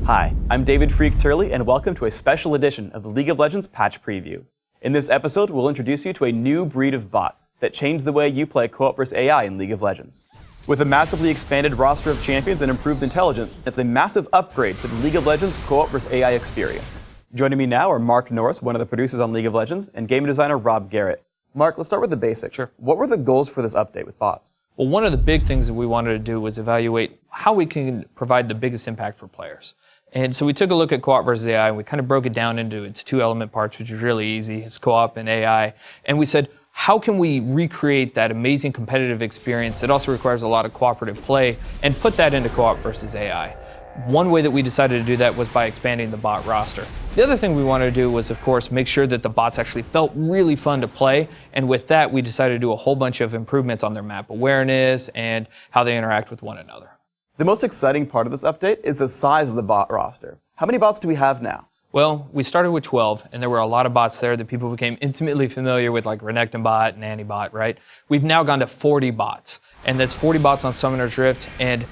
Hi, I'm David Freak Turley, and welcome to a special edition of the League of Legends Patch Preview. In this episode, we'll introduce you to a new breed of bots that change the way you play co-op vs. AI in League of Legends. With a massively expanded roster of champions and improved intelligence, it's a massive upgrade to the League of Legends co-op vs. AI experience. Joining me now are Mark Norris, one of the producers on League of Legends, and game designer Rob Garrett. Mark, let's start with the basics. Sure. What were the goals for this update with bots? Well, one of the big things that we wanted to do was evaluate how we can provide the biggest impact for players. And so we took a look at co-op versus AI, and we kind of broke it down into its two element parts, which is really easy. It's co-op and AI. And we said, how can we recreate that amazing competitive experience that also requires a lot of cooperative play and put that into co-op versus AI? One way that we decided to do that was by expanding the bot roster. The other thing we wanted to do was, of course, make sure that the bots actually felt really fun to play. And with that, we decided to do a whole bunch of improvements on their map awareness and how they interact with one another. The most exciting part of this update is the size of the bot roster. How many bots do we have now? Well, we started with 12, and there were a lot of bots there that people became intimately familiar with, like Renekton bot and Antibot, right? We've now gone to 40 bots, and that's 40 bots on Summoner's Rift, and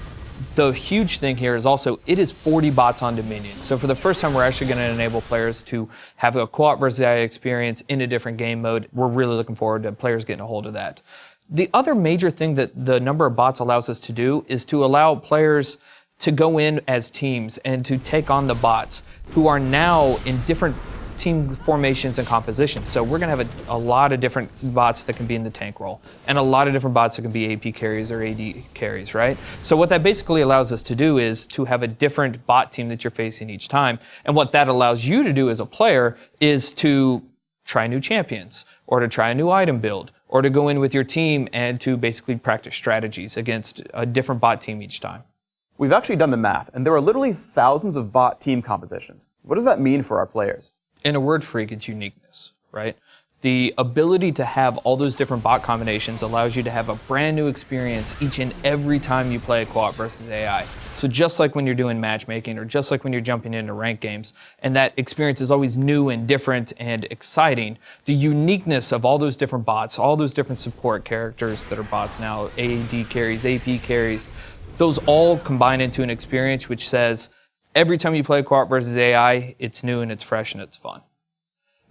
the huge thing here is also it is 40 bots on Dominion. So for the first time, we're actually going to enable players to have a co-op versus AI experience in a different game mode. We're really looking forward to players getting a hold of that. The other major thing that the number of bots allows us to do is to allow players to go in as teams and to take on the bots who are now in different team formations and compositions. So we're going to have a lot of different bots that can be in the tank role and a lot of different bots that can be AP carries or AD carries, right? So what that basically allows us to do is to have a different bot team that you're facing each time. And what that allows you to do as a player is to try new champions or to try a new item build or to go in with your team and to basically practice strategies against a different bot team each time. We've actually done the math, and there are literally thousands of bot team compositions. What does that mean for our players? In a word, Freak, it's uniqueness, right? The ability to have all those different bot combinations allows you to have a brand new experience each and every time you play a co-op versus AI. So just like when you're doing matchmaking or just like when you're jumping into ranked games, and that experience is always new and different and exciting, the uniqueness of all those different bots, all those different support characters that are bots now, AD carries, AP carries, those all combine into an experience which says every time you play co-op versus AI, it's new and it's fresh and it's fun.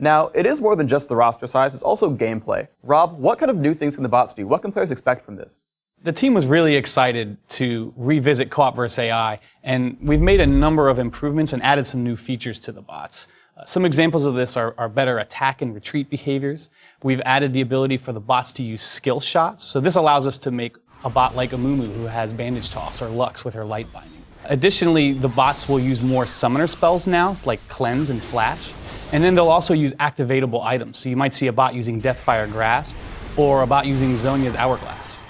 Now, it is more than just the roster size, it's also gameplay. Rob, what kind of new things can the bots do? What can players expect from this? The team was really excited to revisit co-op vs. AI, and we've made a number of improvements and added some new features to the bots. Some examples of this are better attack and retreat behaviors. We've added the ability for the bots to use skill shots, so this allows us to make a bot like Amumu who has Bandage Toss or Lux with her Light Binding. Additionally, the bots will use more summoner spells now, like Cleanse and Flash. And then they'll also use activatable items. So you might see a bot using Deathfire Grasp or a bot using Zhonya's Hourglass.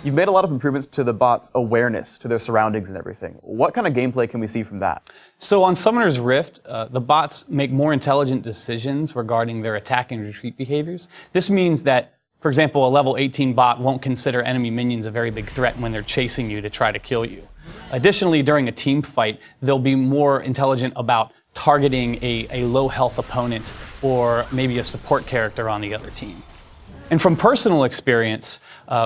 You've made a lot of improvements to the bots' awareness, to their surroundings and everything. What kind of gameplay can we see from that? So on Summoner's Rift, the bots make more intelligent decisions regarding their attack and retreat behaviors. This means that, for example, a level 18 bot won't consider enemy minions a very big threat when they're chasing you to try to kill you. Additionally, during a team fight, they'll be more intelligent about targeting a low health opponent or maybe a support character on the other team. And from personal experience,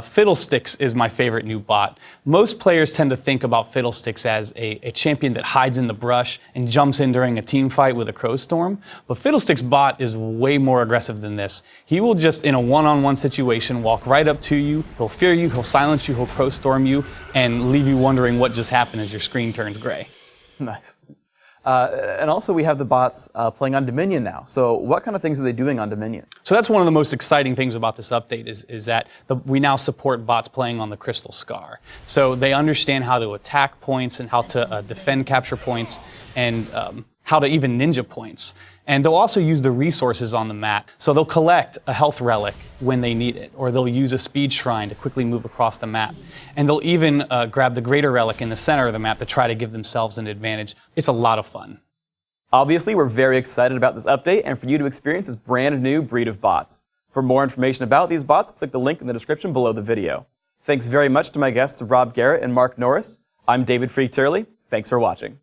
Fiddlesticks is my favorite new bot. Most players tend to think about Fiddlesticks as a champion that hides in the brush and jumps in during a team fight with a Crowstorm. But Fiddlesticks bot is way more aggressive than this. He will just, in a one-on-one situation, walk right up to you, he'll fear you, he'll silence you, he'll Crowstorm you, and leave you wondering what just happened as your screen turns gray. Nice. And also we have the bots playing on Dominion now. So what kind of things are they doing on Dominion? So that's one of the most exciting things about this update is that we now support bots playing on the Crystal Scar. So they understand how to attack points and how to defend capture points and how to even ninja points. And they'll also use the resources on the map. So they'll collect a health relic when they need it, or they'll use a speed shrine to quickly move across the map. And they'll even grab the greater relic in the center of the map to try to give themselves an advantage. It's a lot of fun. Obviously, we're very excited about this update and for you to experience this brand new breed of bots. For more information about these bots, click the link in the description below the video. Thanks very much to my guests Rob Garrett and Mark Norris. I'm David Freak Turley. Thanks for watching.